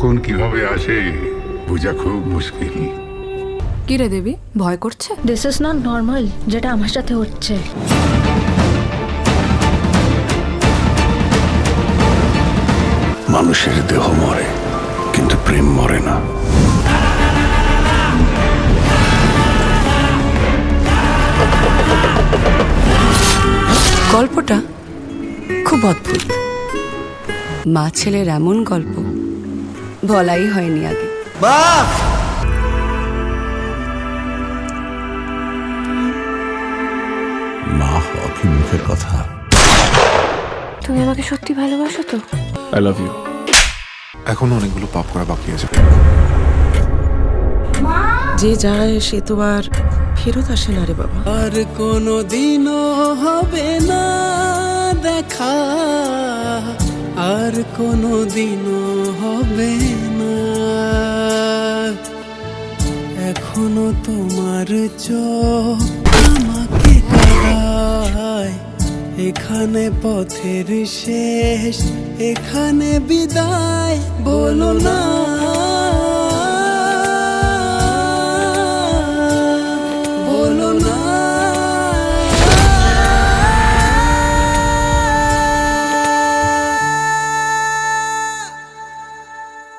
কখন কিভাবে আসে বোঝা খুব মুশকিল। কি রে দেবী, ভয় করছে? দিস ইজ নট নর্মাল যেটা আমার সাথে হচ্ছে। মানুষের দেহ মরে, কিন্তু প্রেম মরে না। গল্পটা খুব অদ্ভুত। মা ছেলের এমন গল্প বলাই হয়নি আগে। মা হওয়া কি মুখের কথা? তুমি আমাকে সত্যি ভালোবাসো তো? I love you. এখনো অনেকগুলো পাপ করা বাকি আছে। যে যায় সে তো আর ফেরত আসে না রে বাবা। আর কোনো দিনও হবে না দেখা, আর কোনো দিনও হবে না। এখনো তোমার চোখ আমাকে কাঁদায়। এখানে পথের শেষ, এখানে বিদায়। বলো না